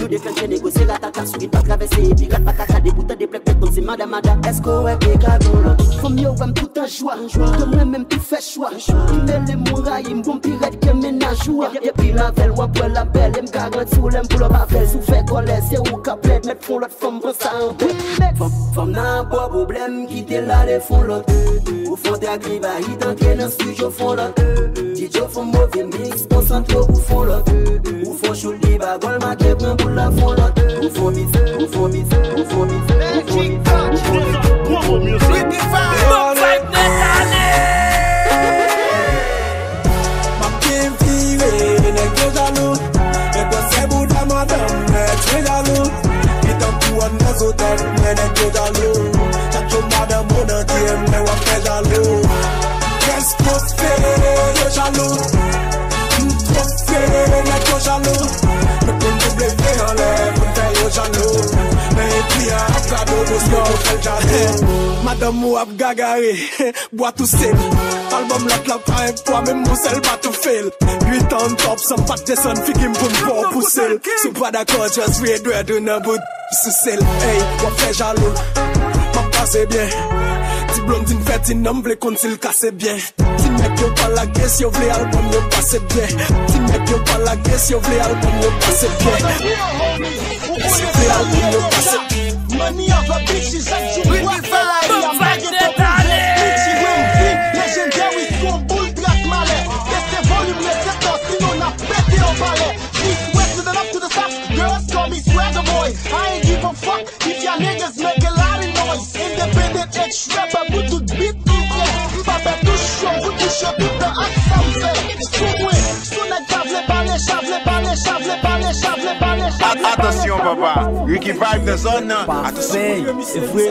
Yo déclenché négocier ratata sur il pas traverser pirate pas caca des boutons des plaques comme c'est madame est-ce qu'on ouais cadeau là faut mieux même tout en joie de moi même tout fait choix mais les mourailles me bon pirate qui ménage joie et puis la belle ou après la belle me garantit sous l'aime pour le bavel sous fait colère c'est où caplet mettre fond l'autre femme prend ça en tête femme n'a pas problème quitter là les fond l'autre au fond t'arrives à y t'entrer dans studio fond l'autre DJ font mauvais mix concentré au fond l'autre ou font chaud les bagol maquet prend pour la fond l'autre ou font mix ou font mix ou font mix Madame ou ap gagare, bois tout seul. Album lot la prime, toi même mon sel pas tout fail. 8 ans top, sans pas de son fikim pour me pour pousser. Si pas d'accord, just wait, do it, no bout. Sous celle, hey, on fait jaloux. Ma passe bien. Ti blondine fait une homme, vle kon s'il casse bien. Ti mec yo pas la guess, yo vle album yo passe bien. Ti mec yo pas la guess, yo vle album yo passe bien. Si vle album yo passe bien. Money of a bitch is actually what I'm bagging for bitchy Wendy. Legendary son bull track malais. Laissez volume, laissez danse, sinon on a pété au palais. East, west, to the left, to the south. Girls call me swagger boy. I ain't give a fuck if y'all niggas make a lot of noise. Independent ex-rapper, but to beat DJ. M'baba touche chaud, vous touchez tout de ensemble. Soumoué, souna chavle, balé, chavle, balé, chavle, balé, chavle, balé, chavle. Attention papa, Ricky Vibe de zone. Parfait, c'est vrai.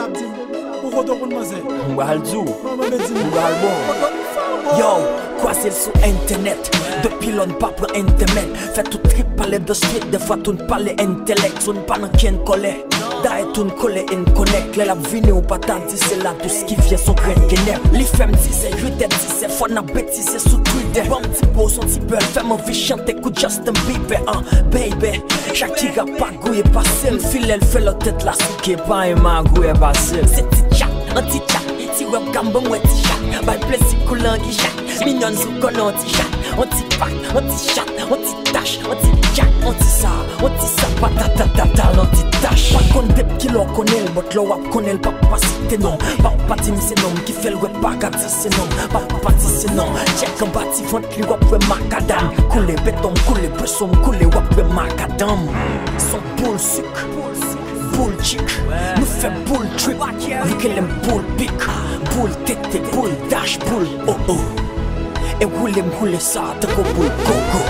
Yo, quoi c'est sur internet? Depuis l'on pas pour internet. Fait tout trip parler de street, des fois tout parler intellect. On pas dans qui en colère. D'ailleurs tout coller en connect. Les la vine ou pas tant c'est là tout ce qui vient son grain de nerf. Les femmes disent c'est je t'aime si c'est fun à bêtise c'est sous Twitter. Bon petit beau son petit peu fait mon vie chanter coup Justin Bieber baby. Shakira pas gouille passé. Le fil elle fait la tête là sous qui pas un magouille passé. C'est petit chat, un petit chat. Si webcam bon ouais petit chat. By plaisir coulant qui chat. Mignon sous collant petit chat. On petit pack, on petit chat, on petit tâche, on petit chat, on petit ça, patatata, on petit tâche. Pas qu'on dep qui l'on connaît, but l'on wap connaît le papa si t'es non. Papa dit c'est non, qui fait le web pas dit c'est non. Papa dit c'est non, check un bâti font li wap we macadam. Coulé béton, coulé besson, coulé wap we macadam. Son boule sucre, boule chic, nous fait boule trip. Vu qu'elle aime boule pic, boule tété, boule dash, boule oh oh. Et roule ça, t'as qu'au bout coco.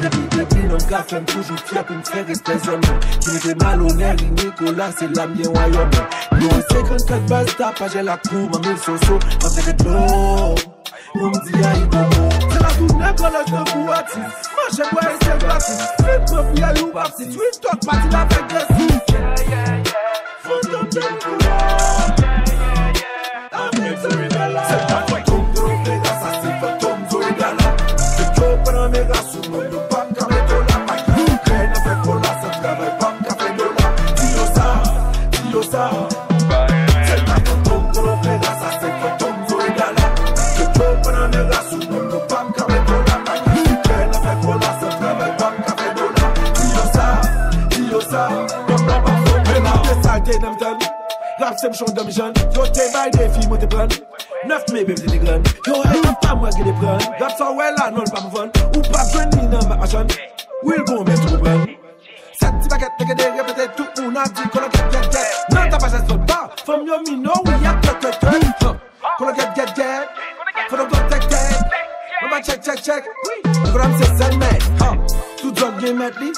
Depuis l'on gars fait toujours fier pour me faire rester zone. Qui n'était malhonnête, Nicolas, c'est la mienne royaume. Nous, 54 bases, t'as pas j'ai la cour, ma mille soso, ma fait de l'eau. On me dit, aïe, bobo. C'est la tournée qu'on lâche de bouati. Moi, j'ai boire et c'est gratis. Fais ma fille à l'ou, papsi. Tu es toi, parti la fête de si. Faut tomber le couloir. C'est pas toi. Rap c'est m'chon de m'jeune. Yo t'es bail des filles, moi t'es prenne 9 mai bébé t'es graine. Yo hey pas moi qui les prenne. Rap ça ouais là non pas m'vonne. Ou pas joindre ni dans ma machine. Oui le bon mais tout prenne. Cette petite baguette t'es des répéter tout le monde a dit qu'on a get. Non t'as pas cette faute pas. Femme yo mino oui y'a que. Qu'on a get. Faut donc tech. On va check. Le programme c'est ça mais. Tout zone game mettre li.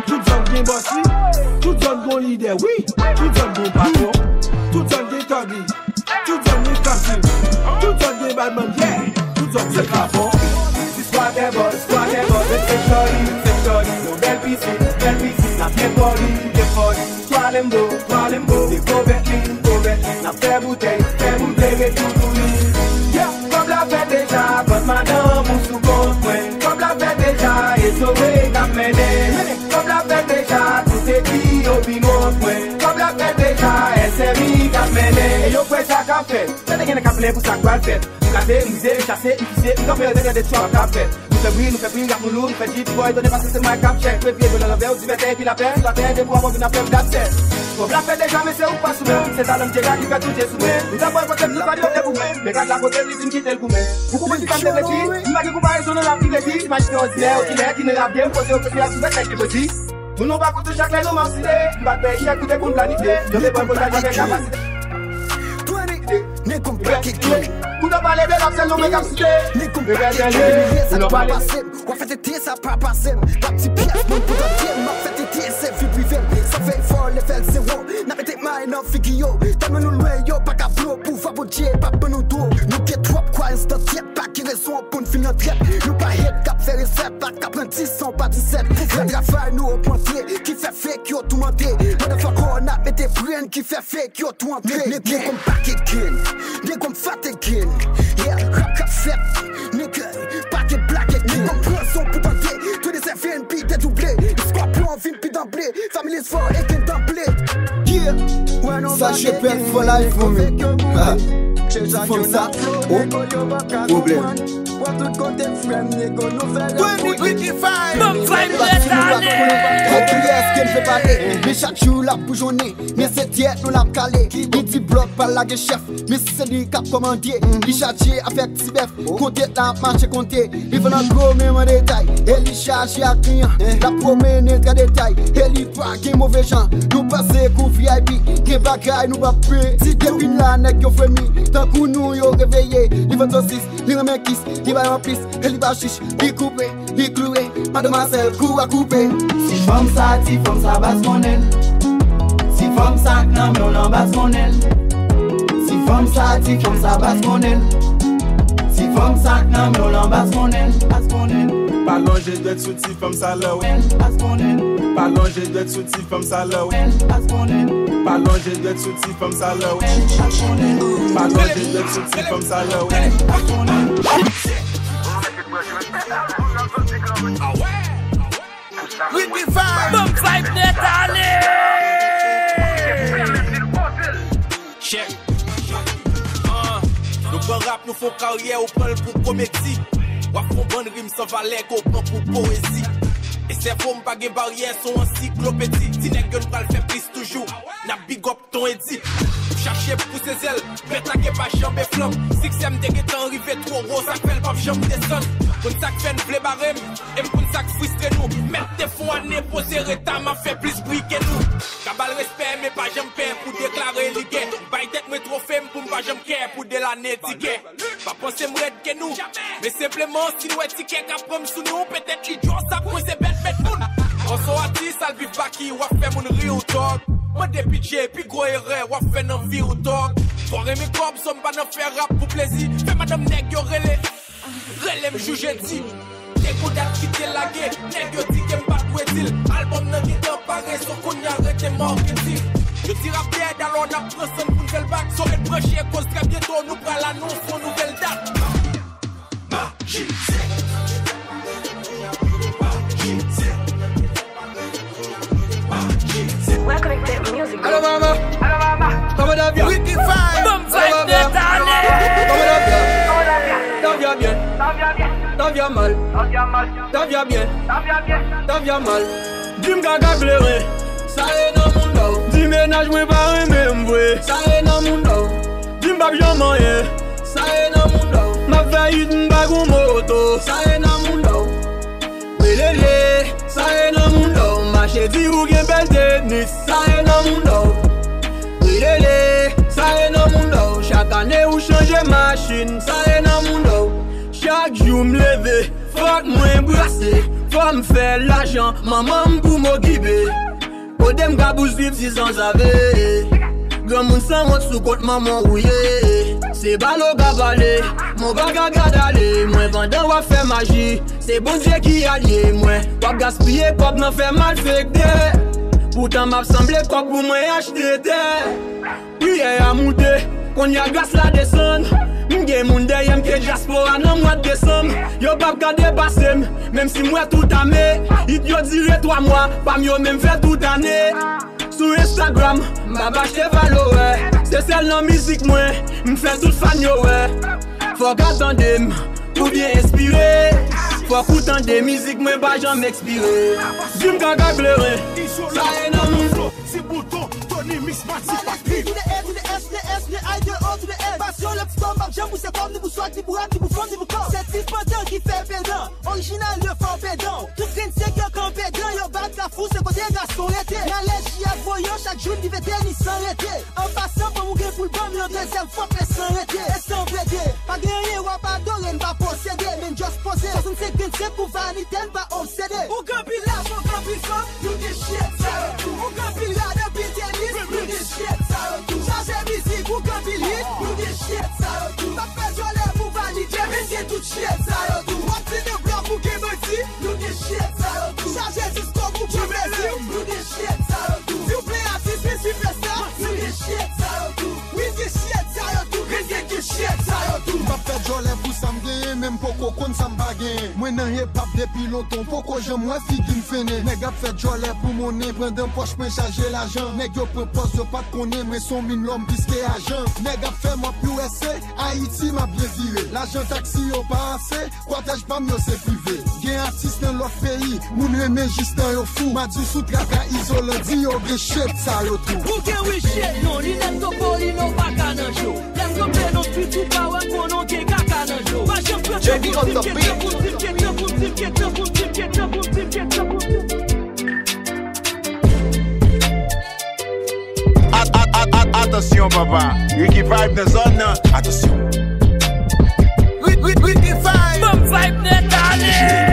Tout zone game boss li. Tout zone bon leader oui. Tout zone bon patron. Tout zone game toggy. Tout zone game cassé. Tout zone game badman yeah. Tout zone c'est pas bon. Squad des boss, c'est joli. No belle piscine. La bien poli. Toi lembo. Des go Berlin. La fait bouteille et tout pour lui. Yeah, comme la fête déjà, bonne madame, on sous compte. Comme la fête déjà, et sauvé, comme la fête déjà. plein pour ça quoi le fait. Nous casser, nous miser, chasser, nous pisser, nous faire des choix qu'a fait. Nous fait briller, nous fait briller, nous lourd, nous fait jeep, boy, donner passer c'est moi cap check. Fait pied dans l'envers, du bétail, puis la paix, des poids, on a fait d'abcès. Pour la fête déjà, mais c'est ou pas souvent. C'est ta l'homme qui fait tout j'ai souvent. Nous avons côté plus pas de vous-même. Mais quand la côté, lui, qui le gourmet. Vous pouvez dire comme des petits, imagine comparaison dans la petite, imagine ordinaire, qui ne l'a bien posé au côté de la souvette avec les petits. Nous n'avons pas coûté chaque l'année, nous nous pas payer chaque côté pour planifier. Je vais pas pour la capacité. N'est comme pas qui est. Vous n'avez pas les belles options, nous capacité. N'est comme pas qui est. Ça ne va pas passer. On fait des ça pas passer. La petite pièce, mon potentiel. M'a fait des TSF, vie privée. Ça fait fort, level 0. N'arrêtez pas, non, figure. Tellement nous loin, yo, pas qu'à flot. Pour faire votre jet, pas pour nous dos. Nous qui trop quoi, instant tiède. Pas qui raison pour nous finir traite. Nous pas head, cap faire recette. Pas cap 10, sans pas 17. Fred Rafael, nous augmenter. Qui fait fake, yo, tout monter. Motherfucker, on a mis des brains qui fait fake, yo, tout entrer. N'est comme pas qui est. N'est comme fatigué. Yeah, rap fait. Nigga, pas de blague. N'est comme poisson pour tenter. Tous les FNP dédoublés. Scorpion, film puis d'emblée. Family fort et qu'un d'emblée. Yeah, ça j'ai perdu for life for me. C'est comme ça. Oh, problème. Mais chaque jour la bougeonner, mais c'est hier nous l'a calé. Il dit bloc par la chef, mais c'est lui qui a commandé. Il chargé avec Tibef, compter la marche compter. Il veut un gros même en détail, et il charge à client. La promène est en détail, et il pas qui mauvais gens. Nous passer pour VIP, qui bagaille nous va payer. Si depuis là n'est que famille, tant que nous y réveillé. Il va dans 6, il remet kiss, il va en plus, il va chiche, il coupe, il cloué. Mademoiselle, coup à couper. Si femme ça basse mon aile. Si femme ça non mais on en basse mon aile. Si femme ça basse mon aile. Si femme ça non mais on en basse mon aile. Basse mon aile. Pas longer de sous si femme ça là ouais. Basse mon aile. Pas longer de sous si femme ça là ouais. Basse mon aile. Pas longer de sous si femme ça là ouais. Basse mon aile. Pas longer de sous si femme ça là ouais. Basse mon aile. Ah ouais. With the vibe, Boom vibe net allez. Check. Nous bon rap, nous font carrière, on prend pour comédie. On font bonne rime sans valet, qu'on prend pour poésie. Et ces femmes pas de barrière, sont encyclopédie. Si n'est que nous pas le faire plus toujours, n'a big up ton édit. Chercher pour ses ailes, pète la gueule pas jambe et flamme. Si c'est m'dé qui est arrivé trop gros, ça fait pas jambe descendre. Pour ça que fait une blé barème, et pour ça que frustre nous. Mettre des fonds à nez, poser rétam, m'a fait plus bruit que nous. Cabal respect, mais pas jambe père pour déclarer ligué. Baille tête, mais trop femme pour pas jambe care pour de l'année ticket. Pas penser m'raide que nous, mais simplement si nous est ticket qu'après sous nous, peut-être idiot, ça pour c'est bête, bête moun. On sont artistes, ça le vif baki, ou a fait mon real talk. Moi des pitié, puis gros erreur, ou a fait un vie ou talk. Pour aimer comme somme pas n'en faire rap pour plaisir. Fais madame nèg yo relais, relais me juge dit. Des coups d'art qui t'es lagué, nèg yo dit qu'aime pas tout est-il. Album nan qui t'emparé, son qu'on y arrête marketing. Je tire à pied, alors on a pris son nouvelle bac. Saurait de brancher, cause très bientôt nous prenons l'annonce pour nouvelle date. Magie. Allo mama, come d'avion. With the vibe, boom vibe net allez. T'en viens bien, t'en viens mal, t'en viens bien, t'en viens mal. Dis-moi gaga plaire, ça est dans mon dos. Dis ménage moi pas aimer m'vouer, ça est dans mon dos. Dis-moi bien manger, ça est dans mon dos. Ma faillite m'bagon moto, ça est dans mon dos. Lélé, ça est dans mon dos. Ma chérie ou bien belle tennis, ça est dans mon dos. Lélé, ça est dans mon dos. Chaque année ou changer machine, ça est dans mon dos. Chaque jour me lever, faut que moi embrasser. Faut me faire l'argent, maman pour m'occuper. Au dem gabous vivre si sans savoir. Grand moun sans monte sous côte maman rouillé. C'est ballot gabalé, mon baga gadalé. Moi vendant ou faire magie, c'est bon Dieu qui allié. Moi wap gaspiller pop n'en fait mal fait que. Pourtant m'a semblé pop pour moi acheter des. Puis à monter, qu'on y a glace la descendre. M'gé moun deyem que diaspora nan mois de décembre. Yo pap ka dépasser, même si moi tout année. It yo dire 3 mois, pas mieux même fait toute année. Sur Instagram, m'a baché valoé. C'est celle dans musique moi, m'fait tout fan yo ouais. Faut qu'attendre, ou bien inspiré. Faut qu'outant des musiques moi pas jamais expirer. J'me gaga pleurer, ça est dans mon flow. C'est bouton, Tony Mix Mati Patrick. To the S, to the S, to the S, to the I, to the O, to the S. Passion, le petit combat, j'aime vous c'est comme ni vous soit, ni vous rap, ni vous fond, ni vous corps. C'est type pendant qui fait pédant, original le fort pédant. Tout train c'est que quand pédant, yo bat la fou, c'est côté garçon l'été. La lèche y a voyant, chaque jour ni vété, ni sans arrêter. En passant, pour mourir pour le bon, mais en deuxième fois, presse sans arrêter. Et sans pédé, pas gagner, ou pas adorer, pas posséder, mais just poser. 65 pour vanité, pas obsédé. Ou quand il a, ou quand il faut, you get shit, ça tout. Ou quand il a, depuis tennis, you get shit, ça tout. Changer musique, ou quand il lit, you get shit, ça tout. Pas fait joler pour valider, mais c'est tout shit, ça tout. What's in the block, pour qu'il me dit, you get shit, ça tout. Changer disco, pour qu'il me dit, you get shit, ça tout. Si vous plaît, artiste, mais superstar, you get shit, ça tout. We get shit, ça tout. We get shit, ça tout. Pas fait joler pour ça me même poko kon ça me baguer. Moi nan hip hop depuis longtemps, poko j'aime moi fille qui me fait. Nèg a fait joler pour mon nez, prendre un poche pour charger l'argent. Nèg yo propose yo pas connaît, mais son mine l'homme bisqué agent. Nèg a fait moi plus USA, Haïti m'a bien viré. L'argent taxi yo pas assez, cortège pas mieux c'est privé. Gen artiste dans l'autre pays, moun remè juste dans yo fou. M'a dit sous traka isolé, dit yo ge shit ça yo tout. Ou gen we shit non, li nem to poli non pa kanan show. Dem to play non street ou pa wè konon ke kaka nan show. Pas champion JB on the beat. Attention papa, Ricky Vibe dans zone là. Attention. Ricky Vibe. Bon vibe net allez.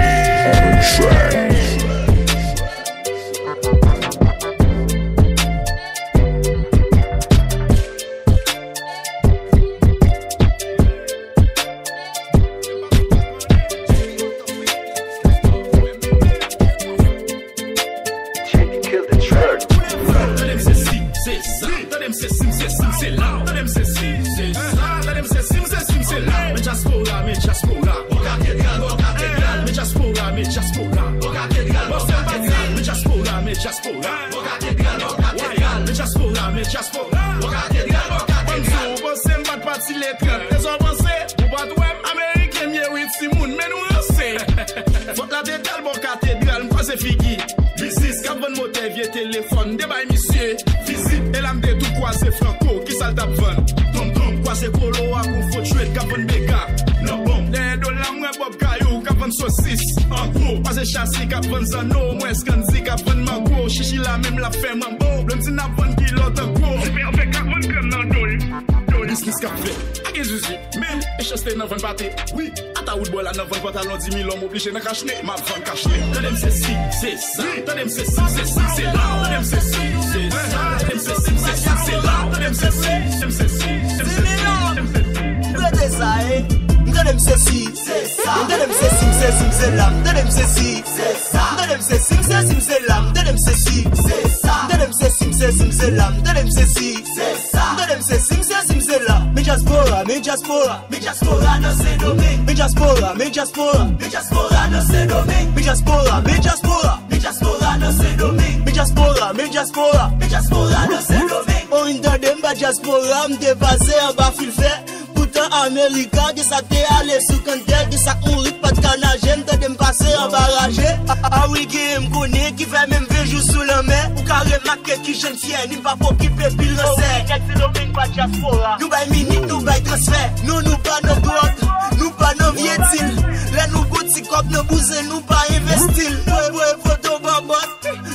Téléphone, débat monsieur, visite, et l'âme de tout quoi c'est franco, qui ça le tape van, tom tom, quoi c'est polo, à qu'on faut tuer, capon béga, non bon, des dollars, moi bob caillou, capon saucisse, en gros, pas c'est chassis, capon zano, moi scanzi, capon mango, chichi la même la fait mambo, l'homme c'est n'a pas qui l'autre en gros, super avec capon comme dans dol, business café, à qui zuzi, mais, et chaste dans 20 pâté, oui, à ta wood boy là, dans 20 pantalon, 10 000 hommes obligés de cacher, ma vente caché, t'adem c'est si, c'est ça, t'adem c'est si, c'est ça, c'est là, t'adem c'est si, c'est ça, t'adem c'est si, c'est ça, c'est là, t'adem c'est si, c'est si, c'est ça, t'adem c'est si, c'est ça, t'adem c'est si, c'est là, t'adem c'est si, c'est ça, t'adem c'est si, c'est là, t'adem c'est si, c'est ça, t'adem c'est si, c'est là, t'adem c'est si, c'est ça, t'adem c'est si, c'est là, me diaspora, me diaspora, me diaspora no se domingue, me diaspora, me diaspora, me diaspora no se domingue, me diaspora, me diaspora, me diaspora no se domingue, me diaspora, me diaspora, me diaspora no se domingue. On inter dem ba diaspora, me dépassé en bas fil fait. Pourtant Américain, qui ça t'est allé sous cantel, qui ça on rit pas de canagène, t'as dem passé en barragé. Ah oui, qui me connaît, qui fait même 20 jours sous la mer. Ou carré marqué qui jeune fien, ni pas pour qui peut pile recette. Nous bail minute, nous bail transfert. Nous pas nos drogues, nous pas nos vietils. Là nous boutique comme nos bousins, nous pas investir. Ouais, photo babot,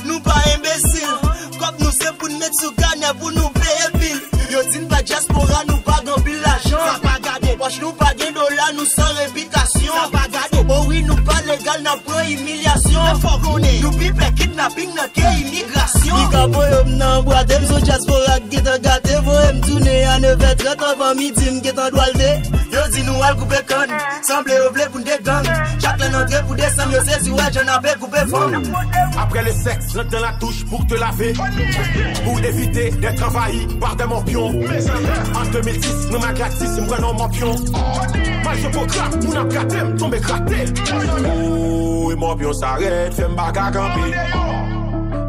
nous pas imbéciles. Comme nous c'est pour nous mettre sous canne, pour nous payer pile. Yo din pas diaspora, nous pas gambil l'argent. Ça pas garder, poche nous pas des dollars, nous sans réputation. Ça pas garder, oh oui, nous pas légal, n'a pas humiliation. Nous pipe kidnapping, n'a pas immigration. Mika boy, nan bois, dem so diaspora, qui te gâté, boy, m'tourner à 9h30 avant midi, m'get en doualde. Yo di nous al couper con, semble oublé pour des gangs. Chaque l'entrée pour descendre, yo c'est si ouais, j'en avais coupé fond. Après le sexe, rentre dans la touche pour te laver. Pour éviter d'être envahi par des morpions. En 2010, nous m'a gratis, m'prends non morpion. Mal je peux crack, moun a gâté, m'tombe gratté. Oh, et morpion s'arrête, fait m'baga camper.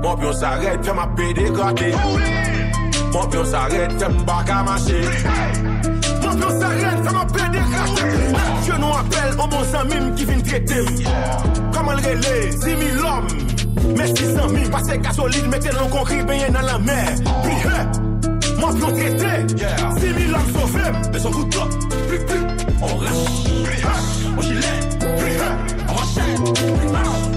Morpion s'arrête, fait ma pédé gratté. Mon pion s'arrête, fais m'bac à marcher. Mon pion s'arrête, fais m'appel des rachetés. Je nous appelle un bon zamim qui vient traiter. Comment le relais, 6 000 hommes. Mais 600 000, passez gasoline, mettez l'on concret, bien dans la mer. Puis, mon pion traité. 6 000 hommes sauvés, mais son coup de top. On reste, on gilet, on enchaîne.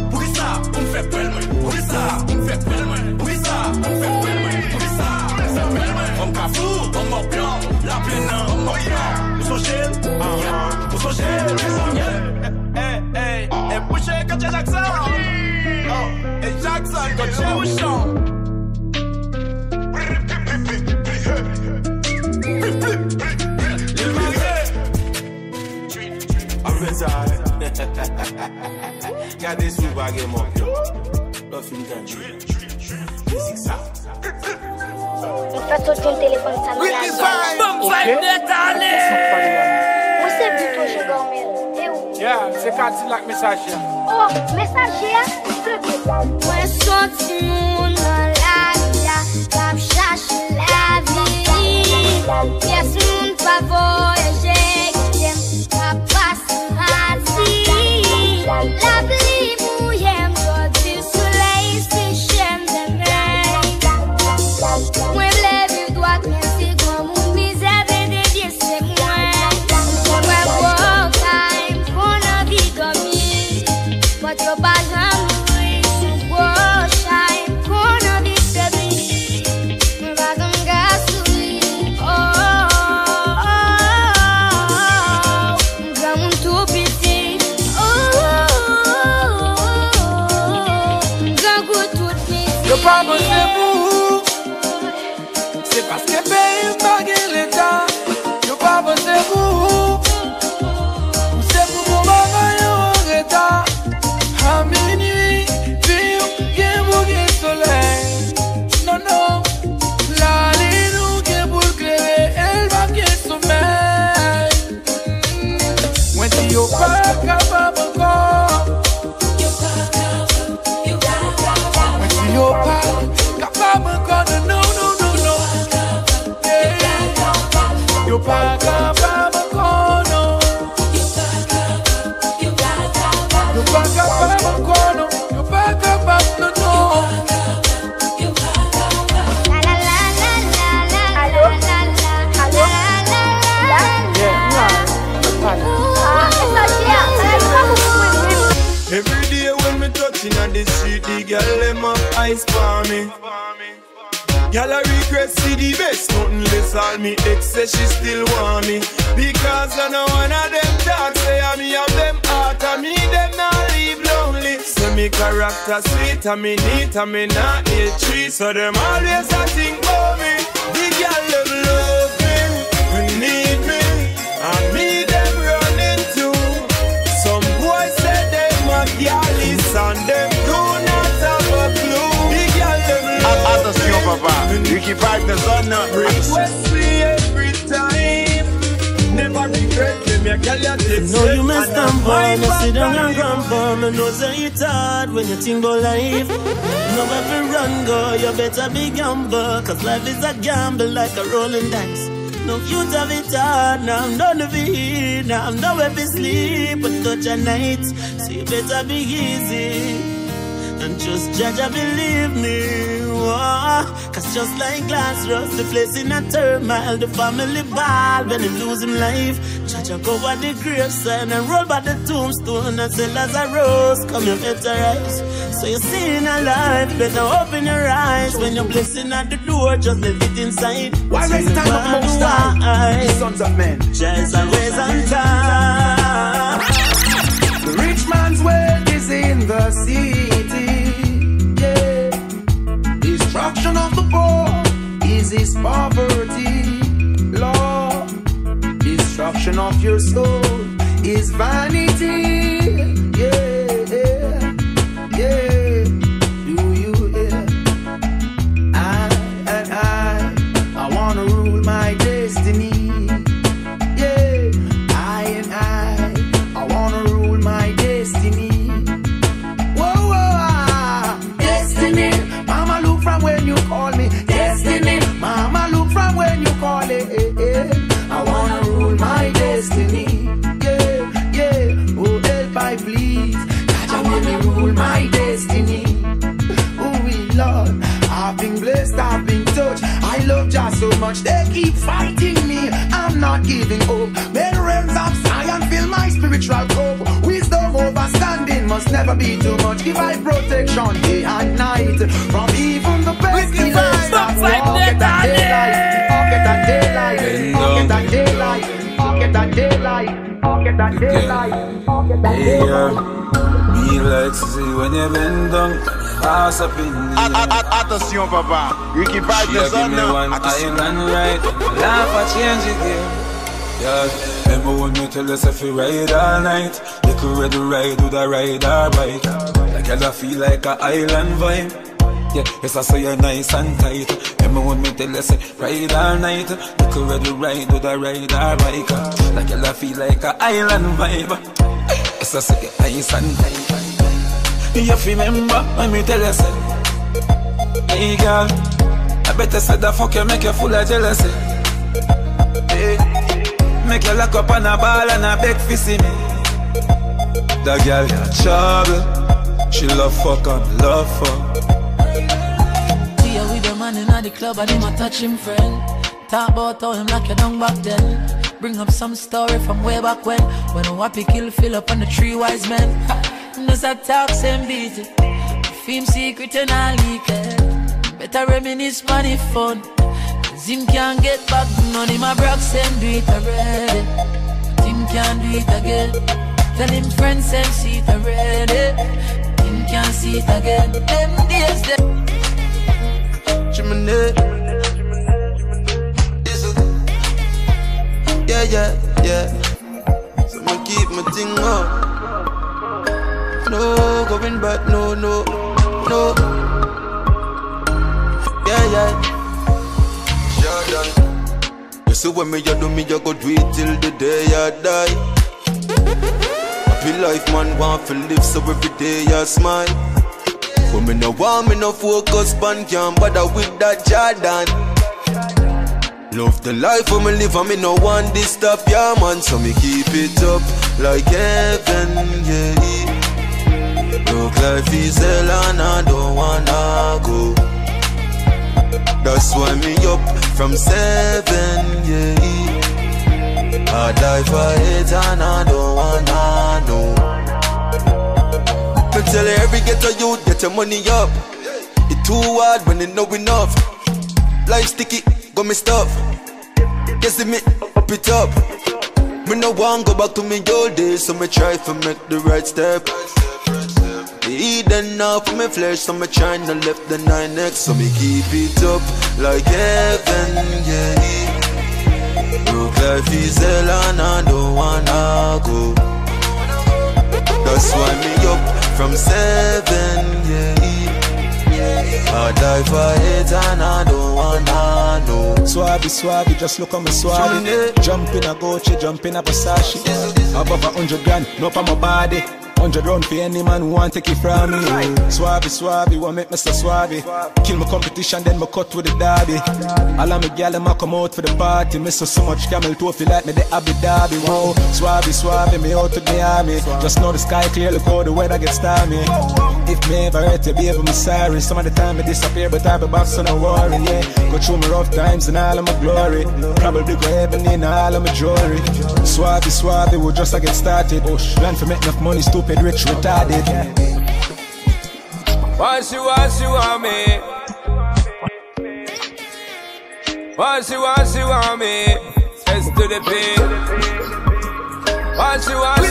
Pour ça, on fait belle main. Pour ça, on fait belle main. Pour ça, on fait belle main. Pour ça, on fait belle main. On cafou, on m'opion, la pleine en moyen. Pour son gel, pour son gel, hey, boucher quand tu Jackson. Oh, et Jackson quand tu bouchon. Gardez sous baguette mon pion. Le film d'André. C'est ça. On fait sauter le téléphone, ça me où c'est plutôt chez Gormel? Et où? Yeah, c'est Cadillac messager. Oh, messager? Moi, sorti mon dans la vie, comme cherche la vie. Yes, mon pas voyager, j'aime pas passer. La pluie mouillée, du soleil, c'est chaîne de mer. Moi, je l'ai vu droit, mais c'est comme mon misère et des pieds, c'est moi. Moi, time, qu'on a vie dormir. Moi, tu pas jamais sur gros time, qu'on a vie dormir. Moi, pas comme gasoil. Grand monde tout petit. Le pardon c'est vous. C'est parce que pays malgré l'état. Le pardon c'est vous. C'est pour mon bagage en retard. À minuit, puis bien bouger soleil. Non, non, la ligne nous qui est pour clairer, elle va bien sommeil. Moi si yo pas capable encore. You're capable encore de no. Yeah. You're pas capable encore no. You're pas capable encore no. You're pas capable de no. Every day when me touching on the street, the girl them up eyes for me. Girl I request see the best, nothing less all me ex say she still want me. Because I know one of them talk say I me have them heart, and me them not leave lonely. Say me character sweet, and me neat, and me not hate tree. So them always a think about me. The girl them love me, need me, and me them running too. Some boys say them a girlies and them do not have a clue. The girl them love Attention papa, Ricky Vibe the son request me every time. Never regret me, a girl you take. No, you must stand by, no sit down and grandpa. Me know say it's hard when you think about life. No ever run go, you better be gamble. Cause life is a gamble like a rolling dice. No youth have it hard, now I'm done to be here. Now I'm nowhere to sleep, but touch a night. So you better be easy. And just judge, I believe me. Oh, cause just like Lazarus, the place in a turmoil, the family ball when him lose him life. Judge, I go by the graveside and roll by the tombstone and say Lazarus, come here better rise. So you're seeing a life, better open your eyes. When you're blessing at the door, just leave it inside. Why raise time up most time? Sons of men. Just always on time. The rich man's wealth is in the city. Yeah. Destruction of the poor is his poverty. Lord, destruction of your soul is vanity. Yeah, yeah. Do you hear? I wanna rule my destiny. Yeah, I wanna rule my destiny. Whoa, destiny. Mama look from when you call me. Destiny. Mama look I've been blessed, I've been touched. I love Jah so much, they keep fighting me. I'm not giving up. May the realms of Zion fill my spiritual cup. Wisdom overstanding must never be too much. Give I protection day and night from even the pestilence that walk at that daylight. Walk at that daylight. Walk at that daylight. Walk at that daylight. Walk at that daylight. Walk at that daylight. Me like to see when you bend down, ass up in the air. Attention papa, Ricky Vibes is on now. Island right, laugh at change again. Yeah, remember when me tell us if you ride all night, you could ready ride with a ride or bike. Like I feel like a island vibe. Yeah, yes I say you're nice and tight. Remember when me tell us ride all night, you could ready ride with a ride or bike. Like I feel like a island vibe. Yes I say you're nice and tight. You remember when me tell you say, hey girl, I better say the fuck you make you full of jealousy. Hey, make you lock up on a ball and a beg for see me. The girl got trouble, she love fuck and love fuck. See you with the man in the club and him a touch him friend. Talk about how him lock you down back then. Bring up some story from way back when a wappy kill fill up on the 3 wise men. Knows that talk same beat it. Film secret and I leak it. Better reminisce money fun. Cause him can't get back money. My broke same do it already. But him can't do it again. Tell him friends same see it already. Him can't see it again. Them days them Chimney. Yeah. So I keep my thing up. No, going back, no. Yeah. Jordan. You see when me you do me, you go do it till the day I die. Happy life, man, want to live, so every day I smile. But me no want, me no focus, pan can't bother with that Jordan. Love the life for me live and me no want this stop, yeah man. So me keep it up like heaven, yeah. Look life is hell and I don't wanna go. That's why me up from 7, yeah. I die for 8 and I don't wanna know. Me tell every ghetto youth get your money up. It too hard when you know enough. Life sticky, got me stuff. Guess me up it up. Me no want go back to me old days, so me try to make the right step. Eat enough for me flesh, so me tryna left the 9X, so me keep it up like heaven, yeah. Broke life is hell and I don't wanna go. That's why me up from 7, yeah. I die for 8 and I don't wanna know. Swabby, just look on me swabby. Jump in a Gucci, jump in a Versace. Above 100 grand, no for my body. 100 round for any man who want take it from me. Swabby, want make me so swabby. Kill my competition, then me cut with the derby. All of me gal them a come out for the party. Me so much camel toe feel like me the Abu Dhabi. Wow, swabby, me out with the army. Just know the sky clear, look how the weather gets stormy. If me ever hurt you, baby, I'm sorry. Some of the time I disappear, but I be back, so no worry, yeah. Go through my rough times and all of my glory. Probably go heaven in all of my jewelry. Swabby, we'll just get started. Plan for make enough money, stupid, rich, retarded. Once you want me. Once you want me. S to the P. Once you want me.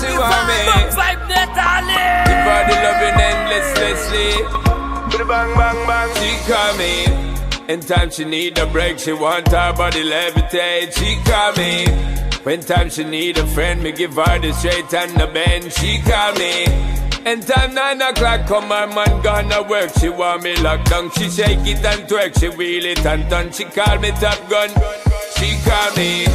The body loving endlessly. Bang. She call me. In time she need a break, she want her body levitate. She call me. When time she need a friend, me give her the straight and the bend. She call me. In time 9 o'clock, come her man gonna work. She want me locked down, she shake it and twerk. She wheel it and turn, she call me Top Gun. She call me,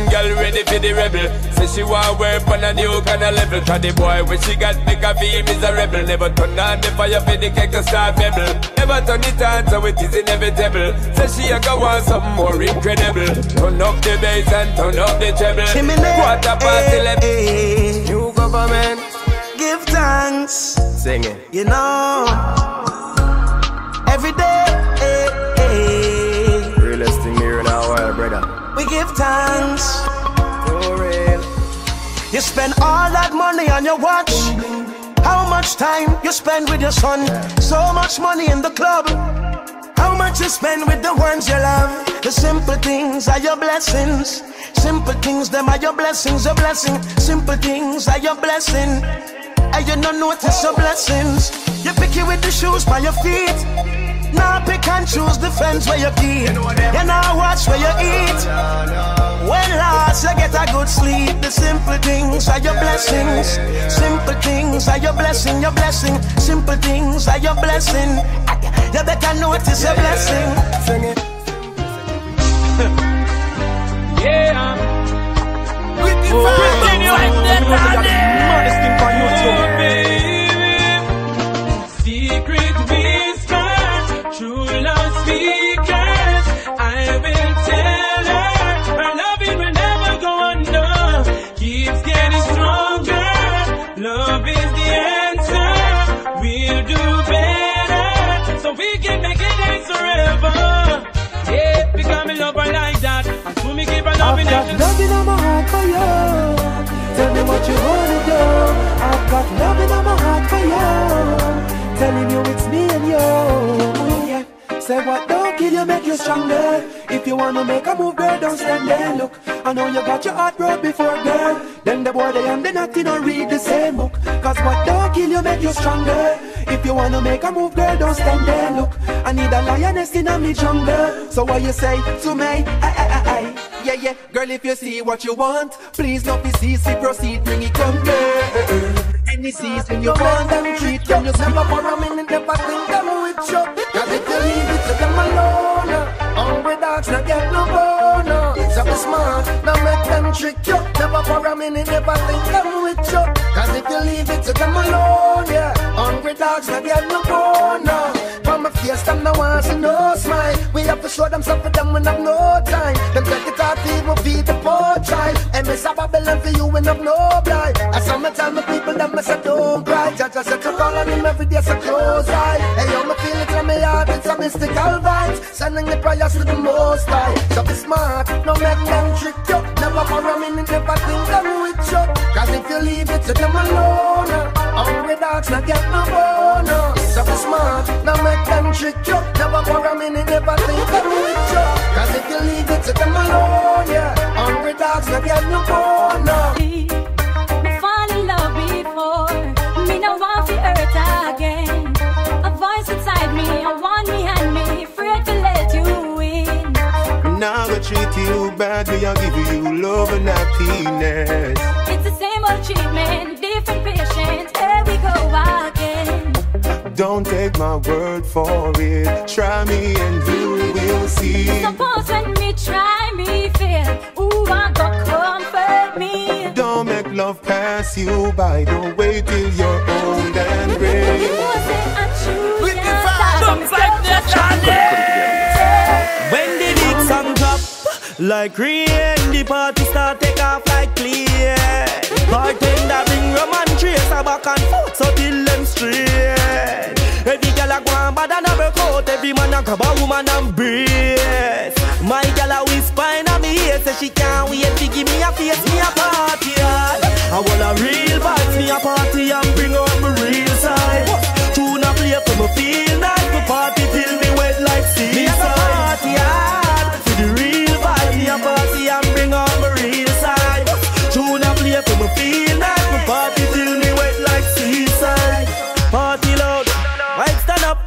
girl ready for the rebel. Say she want work on a new kind of level. Cause the boy when she got make her feel miserable. Never turn on the fire for the cake to start pebble. Never turn it on so it is inevitable. Say she a go want something more incredible. Turn up the bass and turn up the treble. 11:15. New government. Give thanks, sing it. You know, every day we give thanks. For real. You spend all that money on your watch. How much time you spend with your son? So much money in the club. How much you spend with the ones you love? The simple things are your blessings. Simple things, them are your blessings, your blessing. Simple things are your blessing. And you don't notice your blessings. You pick it with the shoes by your feet. Now pick and choose the friends where you keep. You now watch where you eat. When last you get a good sleep. The simple things are your blessings. Simple things are your blessing, your blessing. Simple things are your blessing. You better notice your blessing. Sing it. Yeah. Secret whispers, true love speakers. I will tell her, our loving will never go under. Keeps getting stronger. Love is the answer. We'll do better, so we can make it last forever. Yeah, become a lover like that. And to me give a loving. I've got loving on my heart for you. Tell me what you wanna do. I've got loving on my heart for you. Telling you it's me and you. Yeah. Say what don't kill you, make you stronger. If you wanna make a move, girl, don't stand there. Look, I know you got your heart broke before, girl. Then the boy they and the naughty don't read the same book. Cause what don't kill you, make you stronger. If you wanna make a move, girl, don't stand there. Look, I need a lioness in a me jungle. So what you say to me? Yeah, yeah, girl, if you see what you want, please don't be ceasy, proceed, bring it come, girl. Any season you want them treat you. You never for a minute, never think them with you. Cause if you leave it to them alone, hungry dogs not get no bone. So be smart, now make them trick you. Never for a minute, never think them with you. Cause if you leave it to them alone, yeah, hungry dogs not get no bone. From my face, them no want to no smile. We have to show them something, them we have no time. Them take it out, people feed the poor child. And miss a Babylon for you, we have no blind. I saw me tell my people, them I said don't cry. Judge, I said to call on him every day, so close eye. Hey, yo, me feel it from my heart, it's a mystical vibes. Sending the prayers to the most high. So be smart, no make them trick you. Never for a minute, never think them with you. Cause if you leave it to them alone, hungry dogs not get no bone. So be smart, now make them trick you. Never for a minute, never think them with you. Cause if you leave it to them alone, yeah, hungry dogs not get no bone. Me fall in love before, me no want to hurt again. A voice inside me, I want me and me, afraid to let you in. Now I treat you bad, we are give you love and happiness. It's the same old treatment, different patient, here we go again. Don't take my word for it. Try me and you will see. Suppose when me try me fail, ooh, I go comfort me. Don't make love pass you by. Don't wait till you're old and gray. You know say I choose. With the phantoms like when the big song drop, like rain, the party start take off like play. Bartender bring rum and trace a back and forth so till them straight. Every girl a go and bad and a break out. Every man a grab a woman and brace. My girl a whisper in a me ear, say she can't wait to give me a face, me a party hard. I want a real vibes, me a party and bring out my real side. Tune a play for me feel nice, me party till me wet like seaside. Me a party hard, for the real vibe, me a party and bring out my real side. Tune a play for me feel nice, me party till me wet like seaside. Party loud, mic stand up.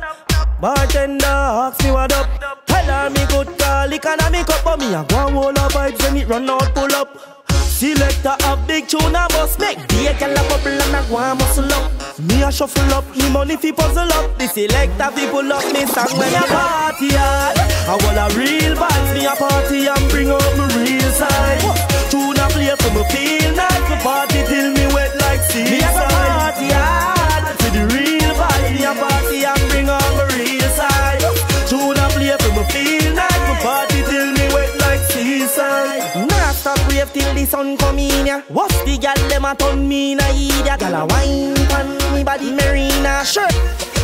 Bartender ask me what up. Tell her me good call, lick and me cup. But me a go and hold up vibes when it run out, pull up. Selector a big tune a bust. Make the girl a bubble and a go and muscle up. Me a shuffle up, me money fi puzzle up. The selector fi pull up me song when a party hard. I want a real vibes, me a party and bring out my real side. Tune a play for me feel nice, me party till me wet like seaside. Me a party hard, for the real vibe. Me a party and bring out my real side. Tune a play for me feel nice, me party till me wet like seaside. Nah stop rave till the sun come in ya. What's the gal dem a turn me na idiot? Gal a wine pan me body marina. Sure.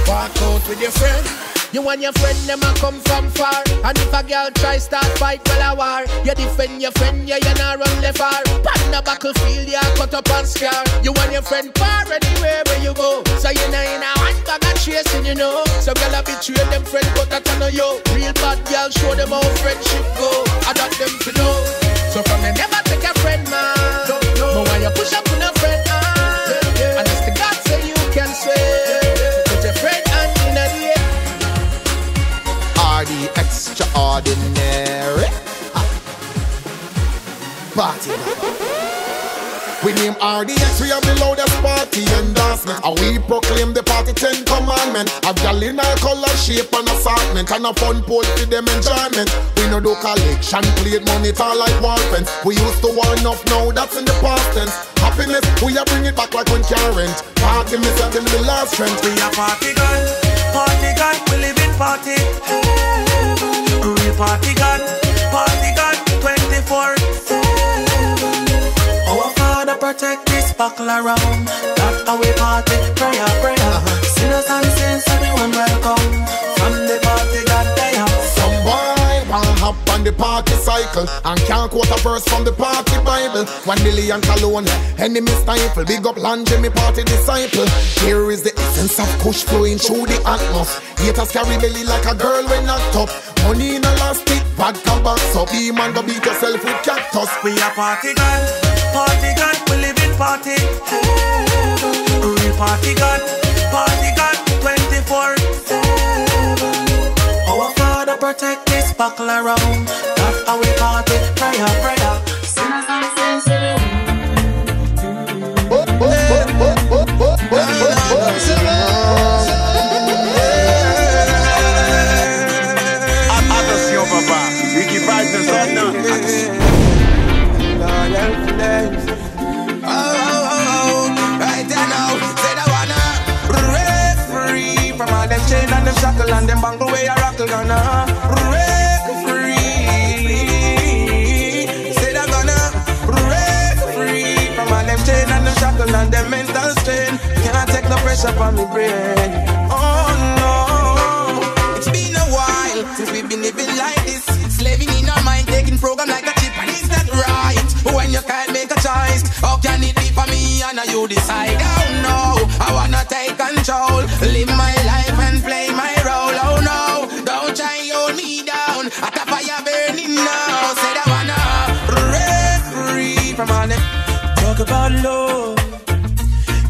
Walk out with your friend, You and your friend, them a come from far. And if a girl try start fight, well a war. You defend your friend, yeah, you not run left far. Pan the battlefield, yeah, cut up and scar. You and your friend far anywhere where you go. So you know in a one bag of chasing, you know. So girl a betray them friend, but that I know you. Real bad girl, show them how friendship go. I got them to know. So from them never take a friend, man. But when you push up on a friend, and it's the God say you can swear. Put your friend hand in the air. Are the extraordinary party. We name RDX, we have the loudest party endorsement. And we proclaim the party 10 commandments. A gal in our color, shape and assortment. And a fun pole for them enjoyment. We no do collection, plate money tall like wall fence. We used to war enough, now that's in the past tense. Happiness, we a bring it back like when can't rent. Party miss until the last strength. We a party gun, we live in party. Real party gun, 24/7. Our Father protect this buckle around. That's how we party, prayer. Sinners and saints, everyone welcome. From the party God they have. Some boy wanna hop on the party cycle and can't quote a verse from the party Bible. 1 million cologne, enemy stifle. Big up Land Jimmy party disciple. Here is the essence of Kush flowing through the atmosphere. Haters carry belly like a girl when knocked up. Money in a last stick, vodka box up. Be man go beat yourself with cactus. We a party gun, we live in party. Real party gun, 24/7. Our Father protect this buckle around. That's how we party, prayer. Sinners and saints, Attention papa, Ricky Vibes and son now. Right now, say the wanna break free from all them chain and them shackle and them bangle way a rockle gonna break free. Say the gonna break free from all them chain and them shackle and them mental strain. Can't take no pressure from me brain. Oh no, it's been a while since we've been living like this, slaving in our mind, taking program like a chip, and it's not right. When you can't make a choice, how can it be for me and you decide? Oh no, I wanna take control, live my life and play my role. Oh no, don't try hold me down, at the fire burning now. Said I wanna break free from all them. Talk about love,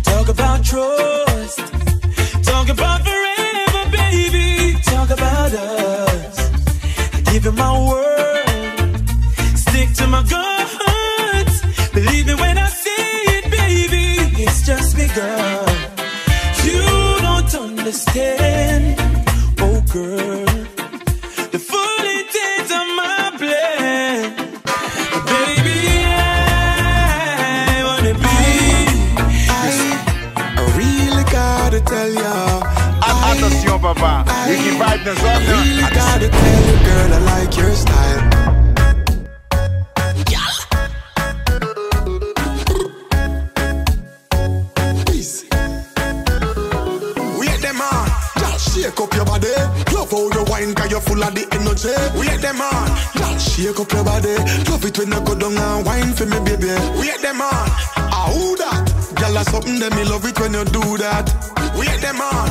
talk about trust, talk about forever, baby. Talk about us, I give you my word, stick to my guns. Believe me when I say it, baby. It's just begun. You don't understand, oh girl, the full intent of my plan. Baby, I wanna be. I really gotta tell ya. Attention papa, Ricky Vibes and son now. I really gotta tell you, girl, I like your style. Shake up your body, love how you wine, cause you're full of the energy. Wait them on, y'all shake up your body, love it when you go down and wine for me, baby. Wait them on, who that? Girl, that's something that me love it when you do that. Wait them on,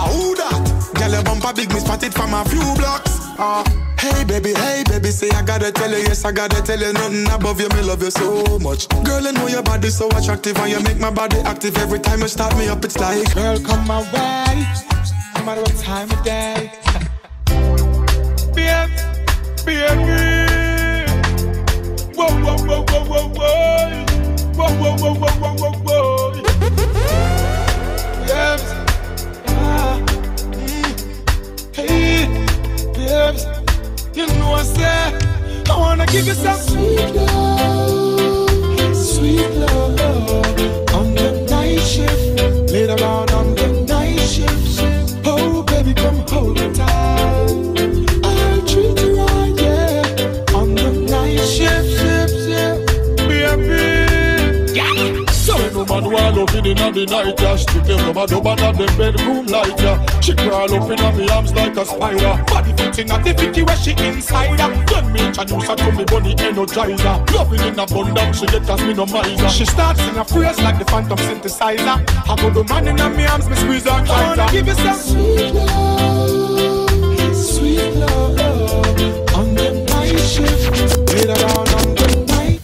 who that? Girl, your bumper big, me spot it from a few blocks. Hey baby, say I gotta tell you, yes I gotta tell you, nothing above you, me love you so much. Girl, I know your body so attractive and you make my body active. Every time you start me up, it's like, girl, come my way. No matter what time of day. Baby. Whoa. Yes. Hey, babes. You know I said I wanna give you some sweet love on the night shift. Later on the night shift. Oh, baby, come hold me tight. I'll treat you right, yeah. On the night shift, baby. Yeah. So no man want love in the the night, yeah. She them from a dub and them bedroom light, yeah. She crawl up in my arms like a spider. Body fitting at the 50 where she inside, yeah. Then me introduce her to me bunny energizer. Loving in abundance, she get us me no miser. She starts sing a phrase like the phantom synthesizer. I go the man in my arms, me squeeze her tighter. I wanna give you some sweet love on the night shift. Later down on the night.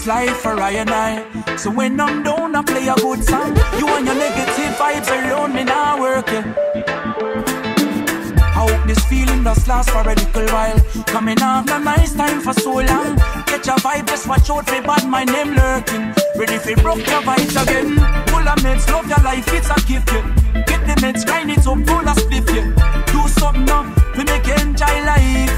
Life for I and I. So when I'm down, I play a good song. You and your negative vibes around me now working. I hope this feeling does last for a little while. Coming off a nice time for so long. Catch a vibe, just watch out for bad, my name lurking. Ready for broke your vibes again. Full of meds, love your life, it's a gift, yeah. Get the meds, grind it up, full of spliff, yeah. Do something now, we make you enjoy life.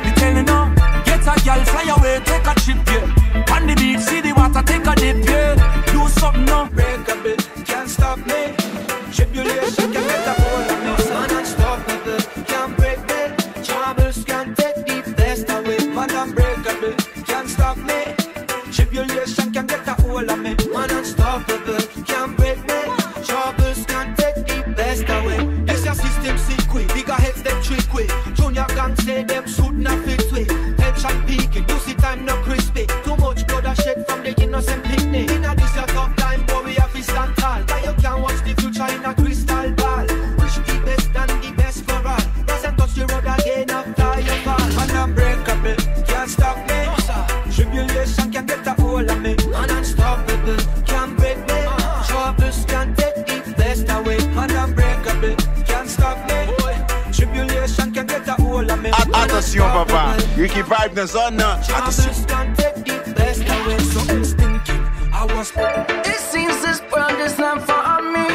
You telling now, get a girl, fly away, take a trip, yeah. On the beach, see the water, take a dip, yeah. Do something now. Break a bit, can't stop me. Tribulation can get a hold of me. Man, unstoppable, can't break me. Troubles can't take the best away. Man, unbreakable, can't stop me. Tribulation can get a hold of me. Man, unstoppable, can't break me. Troubles can't take the best away. This your system secret, bigger heads them trick way. Junior gang say them shoot not fit way. Tension peaking, you see time no crispy. Too much blood a shed from the innocent picnic. In a this your tough time, but we have to stand tall. But you can't watch the future in a crystal ball. Wish the best and the best for all. Doesn't touch the road again after you fall. Man, unbreakable, can't stop me. Tribulation can get a hold of me. Man, unstoppable, can't break me. Troubles can't take the best away. Man, unbreakable, can't stop me. Tribulation can get a hold of me. Attention, papa. Ricky Vibe dans zone. Attention. It seems this world is not for me.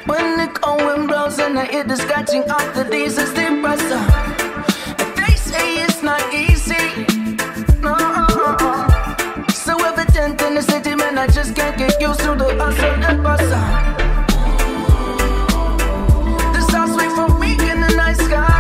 When the cold blows and I hear the scratching of the days is the pressure. They say it's not easy. No. So evident in the city, man, I just can't get used to the hustle and bustle. The stars wait for me in the night sky.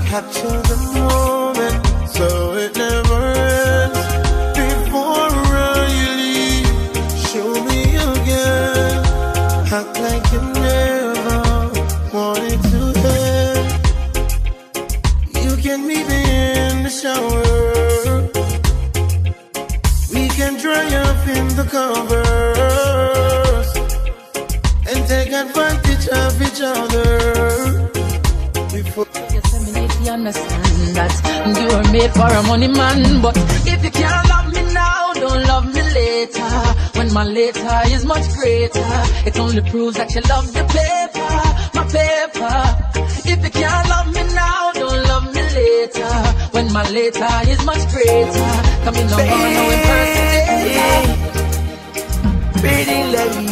Capture the moment so it never ends. Before you leave, show me again. Act like you never wanted to end. You can meet me in the shower. We can dry up in the covers and take advantage of each other. Before you understand that you were made for a money man. But if you can't love me now, don't love me later. When my later is much greater, it only proves that you love the paper, my paper. If you can't love me now, don't love me later. When my later is much greater. Coming down on no impersonate. Pretty lady.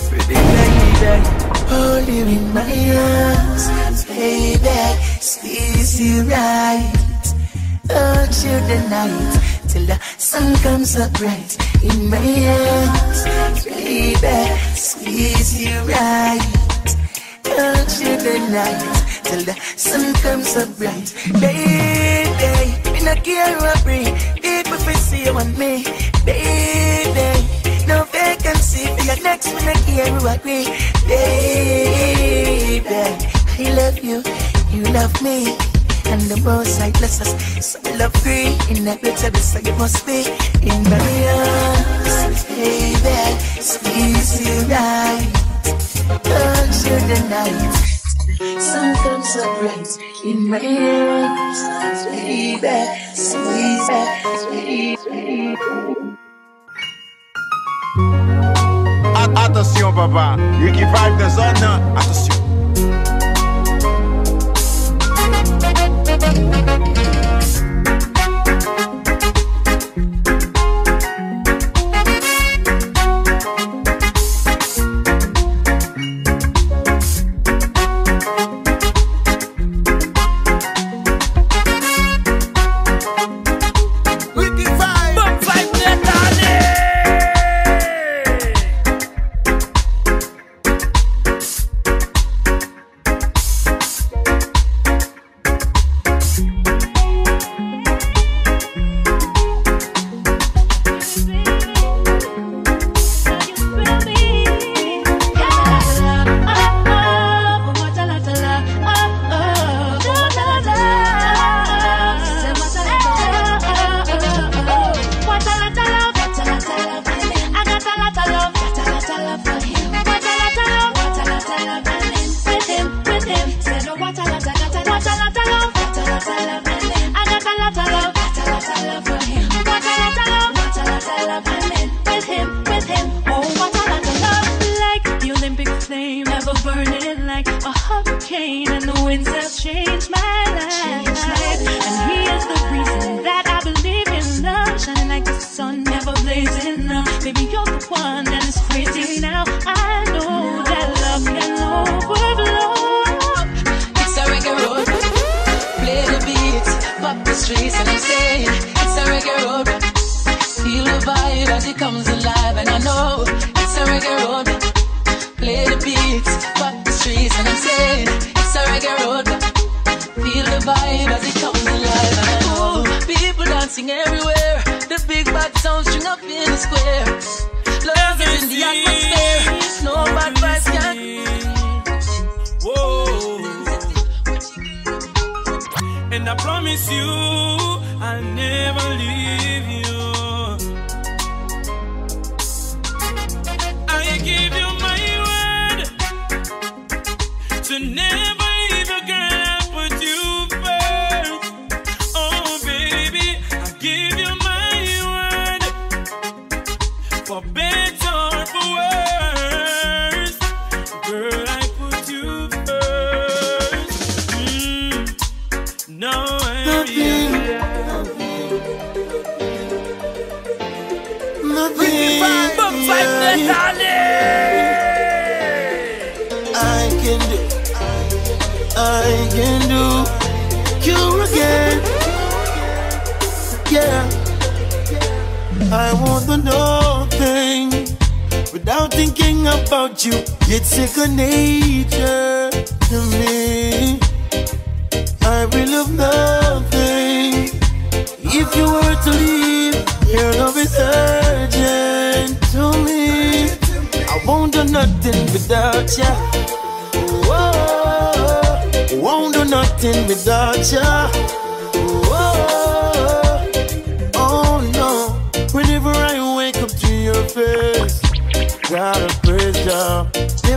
Pretty lady. Hold you in my arms, baby, squeeze you right. Touch you the night till the sun comes up bright in my arms, baby, squeeze you right. Touch you the night till the sun comes up bright, baby. Me not care what bring people fi see you and me, baby. No vacancy for your next. Me not care what bring, baby. I love you, you love me. And the both side bless us, so we love free. In that better, so you must be in my arms, baby. Squeeze you right, touch you the night. Sun comes up bright in my arms, baby. Squeeze it. Attention, papa. Ricky Vibe de zone. Attention.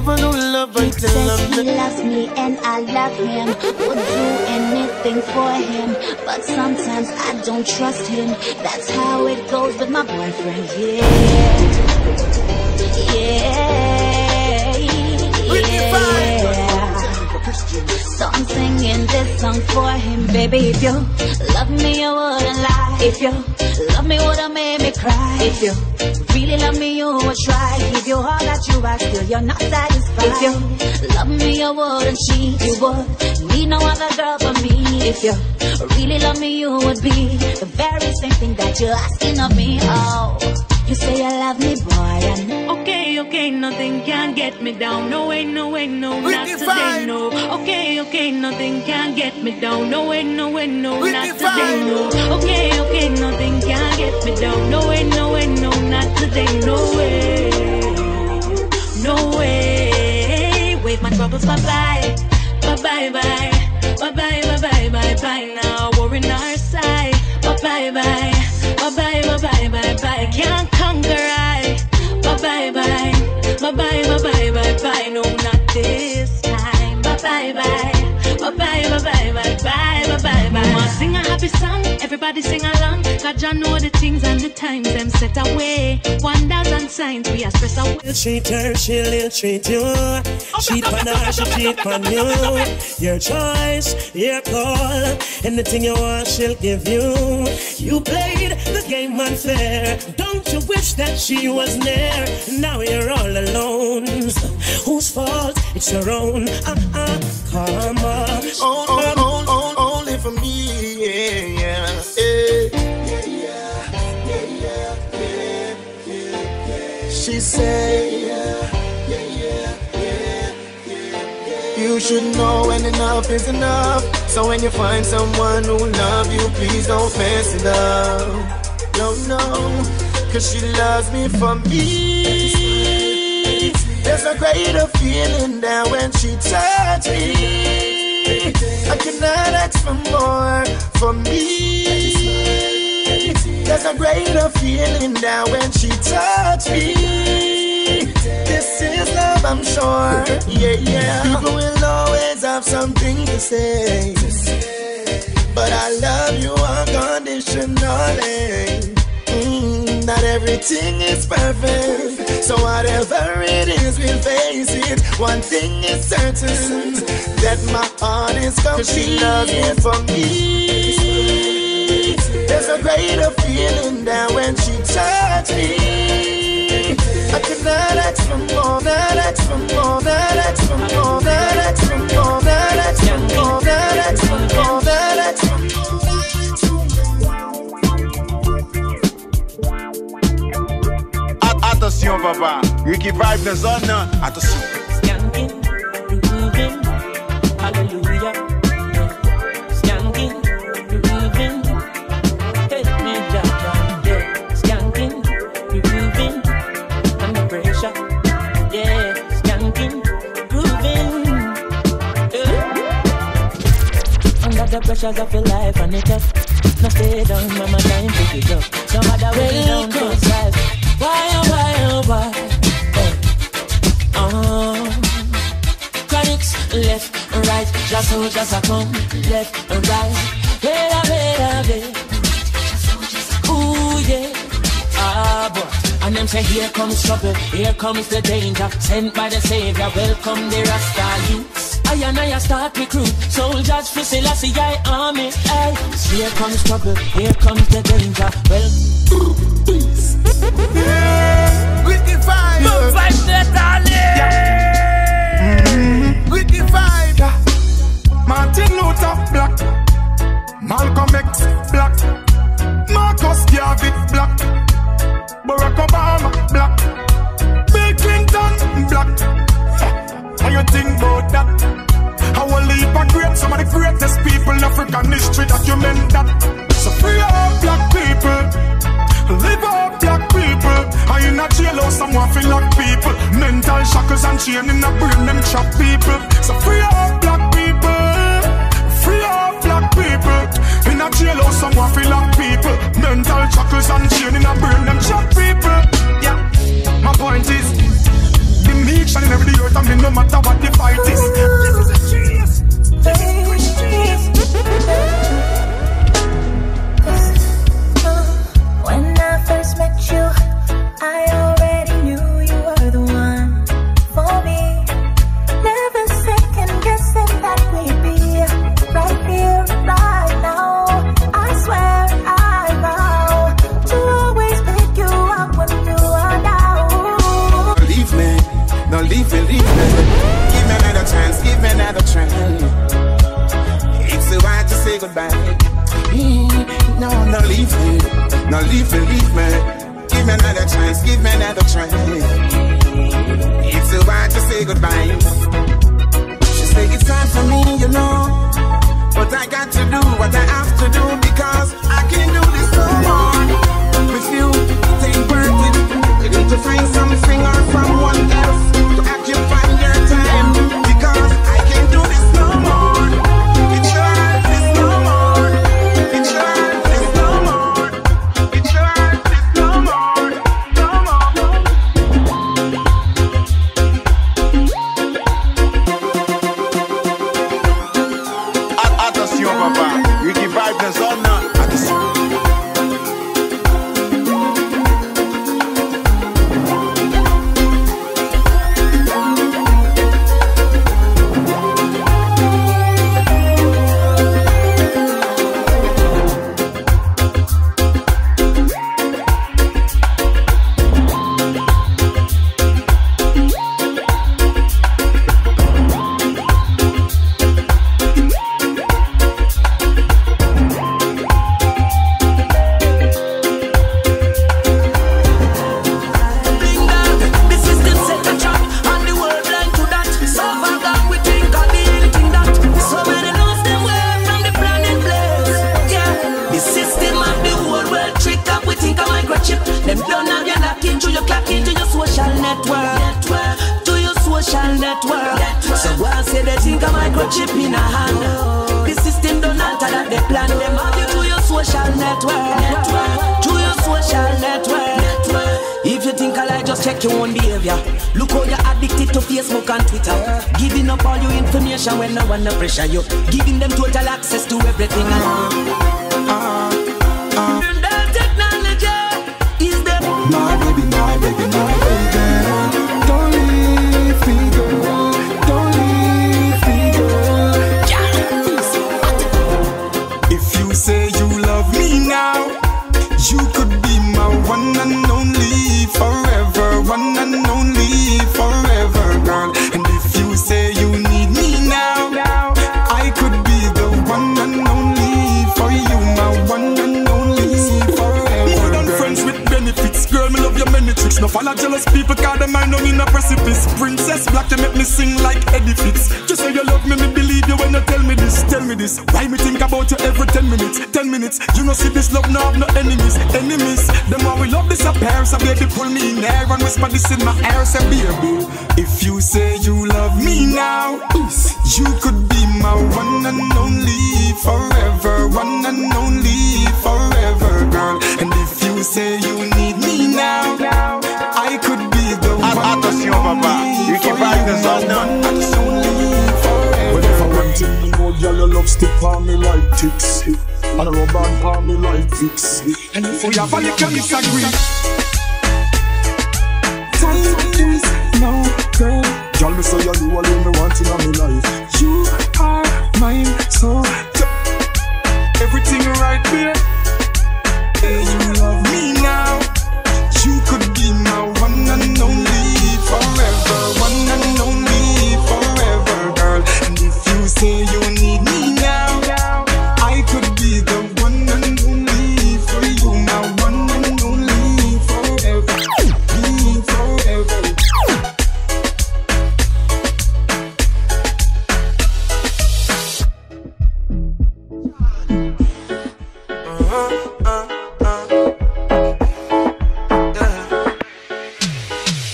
people who love until Says he loves me and I love him. Would do anything for him, but sometimes I don't trust him. That's how it goes with my boyfriend. Yeah. So I'm singing this song for him. Baby, if you love me, you wouldn't lie. If you love me, would've made me cry. If you really love me, you would try. Give you all that you are, still you're not satisfied. If you love me, you wouldn't cheat. You would need no other girl but me. If you really love me, you would be the very same thing that you're asking of me. Oh, you say you love me, boy, and okay, nothing can get me down. No way, no, not today, no. Okay, nothing can get me down. No way, no, not today, no. Okay, nothing can get me down. No way, not today, no way. No way. Wave my troubles bye-bye. Bye-bye. Bye-bye now. We're in our side. Bye-bye. Can't conquer I. Bye-bye. No, not this time. Bye-bye. Sing a happy song, everybody sing along. Cause you know the things and the times them set away. 1,000 signs we are stress away. You treat her, she'll treat you. Cheat on her, she cheat on you. Your choice, your call. Anything you want, she'll give you. You played the game unfair. Don't you wish that she was there? Now you're all alone. Whose fault? It's your own. Karma. Only for me. She say, you should know when enough is enough. So when you find someone who love you, please don't mess it up. No, cause she loves me for me. There's a greater feeling than when she touches me. I cannot ask for more for me. There's a greater feeling than when she touches me. This is love, I'm sure. Yeah. People will always have something to say, but I love you unconditionally. Not everything is perfect, so whatever it is, we'll face it. One thing is certain, that my heart is complete. 'Cause she loves me for me. There's a greater feeling than when she touches me. I cannot ask for more, not ask for more, not ask for more, not ask for more, not ask for more, not ask for more, not ask for more. Attention, papa. Ricky Vibe the zone. Attention. Skanking, grooving, hallelujah. Skanking, grooving, take me down, yeah. Skanking, grooving, under pressure, yeah. Skanking, grooving, under the pressures of your life and it up. No stay down, mama, time to pick it up. No matter where you down, cause life. Why? Chronics, left and right, just so just a come, left and right. Wait. Ooh, yeah. Boy. And them say, here comes trouble, here comes the danger. Sent by the Savior, welcome the Rasta youths. I and I start recruit soldiers for Selassie I army. Hey, here comes trouble, here comes the danger. Well, peace. Wicked vibe. Good vibe, Wicked vibe. Martin Luther black. Malcolm X black. Marcus Garvey black. Barack Obama black. Bill Clinton black. How you think about that? How a leap of great, some of the greatest people in African history document that. So free all black people, live all black people. I in a jailhouse, someone feel like people. Mental shackles and chain in a brain, them trap people. So free all black people, free all black people. In a jailhouse, someone feel like people. Mental shackles and chain in a brain, them trap people. Yeah, my point is, the nation in every earth and me fight this. This is a genius. This is Chris genius. When I first met you, I already knew you were the one for me. Never second guessing that we'd be right here, right now. I swear I vow to always pick you up when you are down. Leave me, no leave me, leave me. Give me another chance, give me another chance. It's the right to say goodbye. No, no leave me, no leave me, leave me. Give me another chance, give me another chance. It's the right to say goodbye. She say it's time for me, you know, but I got to do what I have to do because I can't do this no more. With you, it ain't worth it. You need to find something or someone else to occupy your time because I can't do this no more. It's your heart, this no more. It's your heart, this no more. It's your heart, this no more. No more. Attention, papa. Ricky Vibe dans zone. Attention. Your own behavior. Look how you're addicted to Facebook and Twitter. Giving up all your information when no one no pressure you. Giving them total access to everything. The technology is the my baby, my baby, my baby. Don't leave me, girl. Don't leave me, girl. If you say you love me now, you could be my one and only forever, one and only forever, girl. And if you say you need me now, I could be the one and only for you, my one and only forever. More than friends with benefits, girl, me love your many tricks. No follow jealous people, cause them I know me in a precipice. Princess Black, you make me sing like Eddie Fitz. Just say you love me, me believe you when you tell me this, tell me this. Why me think about you every 10 minutes, 10 minutes. You know see this love, no have no enemies, enemies. The more we love disappear, so baby pull me in air and whisper this in my ear, say baby. If you say you love me now, you could be my one and only forever, one and only forever, girl. And if you say you need me now, I could be the one and only for you, whenever one thing you know, girl, your love stick on me like ticks, and a rubber on me like Vicks. And if we have a little disagree, time is now, girl. Girl, me say you alone me want in my life. You are mine, so everything right there. Hey, you love me now. You could be my one and only forever, one and only forever, girl. And if you say you need me now, I could be the one and only for you, my one and only forever, me forever.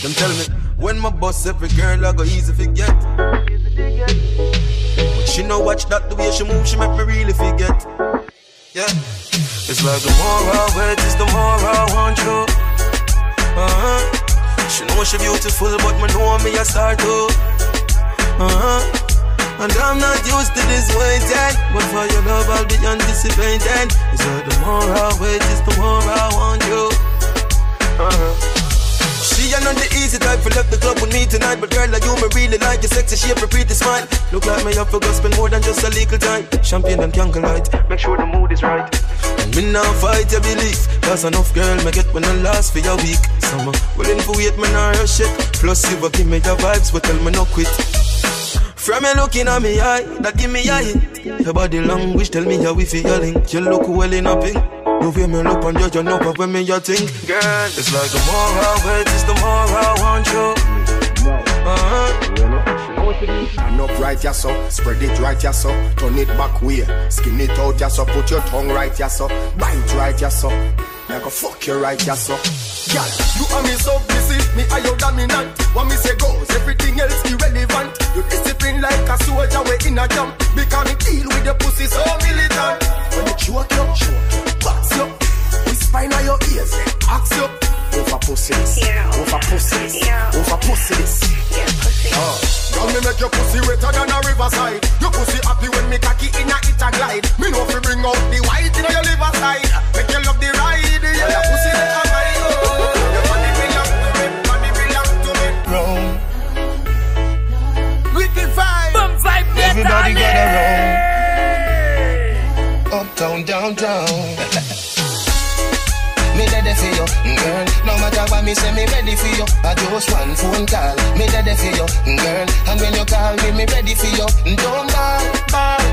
Them tell me when my boss every girl I go easy forget. But she no watch that the way she move, she make me really forget. Yeah, it's like the more I wait, it's the more I want you. She know she beautiful, but me know me a star too. And I'm not used to this waiting, but for your love I'll be anticipating. So the more I wait, is the more I want you. She ain't not the easy type for left the club with me tonight, but girl, like you me really like your sexy shape, your pretty smile. Look like me up for go spend more than just a little time. Champagne and candlelight, make sure the mood is right. And me now fight your belief, cause enough girl me get when I last for your week. Summer willing for wait, me now rush it. Plus you give me your vibes, but tell me no quit. From you looking at me eye, that give me a hit. Your body language tell me how we feel link. You look well in a pink. You feel me look and judge you know when me you think. Girl, it's like the more I wait, it's the more I want you. Stand up right, ya so. Spread it right, ya so. Turn it back way. Skin it out, ya so. Put your tongue right, ya so. Bite right, ya so. Like a fuck you right, ya so. Girl, you and me so busy, me are your dominant. What me say goes, everything else irrelevant. You discipline like a soldier, we in a jump. Because me deal with your pussy so militant. When you choke you, box you. Whisper in your ears, ask you. Over pussy this, over pussy this, over pussy this. Girl, me make your pussy wetter than a riverside. Your pussy happy when me cocky in a it a glide. Me know if you bring out the white in your liver side. Make you love the ride, yeah. Your pussy that I buy, oh. Your body belong to me, body belong to me. Wrong. Wicked vibe, bum vibe, everybody get around. Uptown, downtown. Me ready for you, girl. No matter what me say, me ready for you. I just one phone call. Me ready for you, girl. And when you call me, me ready for you. Don't ball.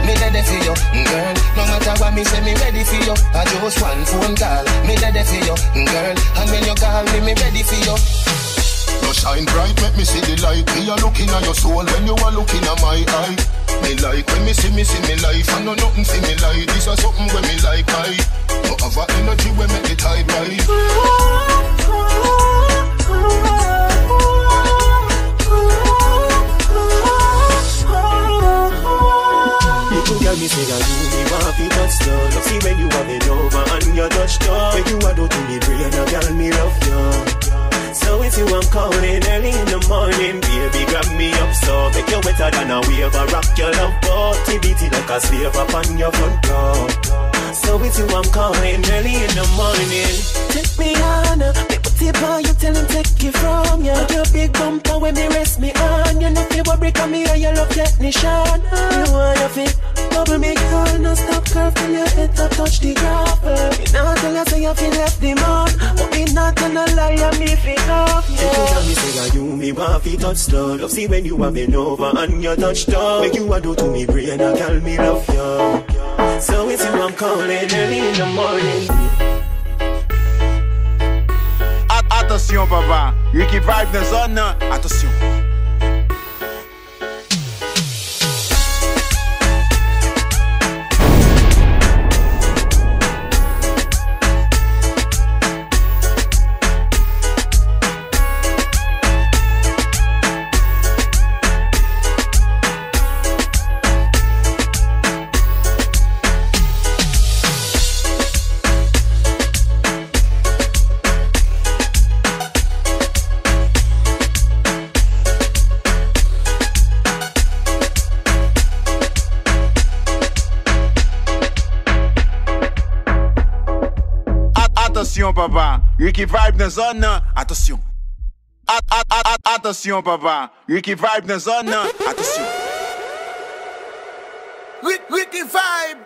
Me ready for you, girl. No matter what me say, me ready for you. I just one phone call. Me ready for you, girl. And when you call me, me ready for you. You shine bright, make me see the light. Me a looking at your soul when you are looking at my eye. Me like when me see me life. I know nothing see me like. This is something when me like I. No have energy when make the tide rise. Little girl, me say that you me want to touch down. Love see when you have it over and you touch down. When you are do to me brain, a girl me love you. So if you want calling early in the morning, baby, grab me up so make you wetter than a wave. I rock your love boat, TBT like a slave up on your front door. So if you want calling early in the morning, take me on, me put it on you, tell him take it from you. Your big bumper when me rest me on. You know you worry come here, you love technician. You want your feet, bubble me girl, no stop curve till your head up touch the gravel. Me not tell you say you feel left the man, but me not gonna lie, and me feel off, yeah. You tell me say that you me want to touch down. Love see when you have been over and you touch down. Make you a do to me brain, a girl me love you. So if you want calling early in the morning. Attention papa, Ricky Vibe dans zone, attention. Attention papa, Ricky Vibe dans zone, attention. Attention papa, Ricky Vibe dans zone, attention. Ricky Vibe.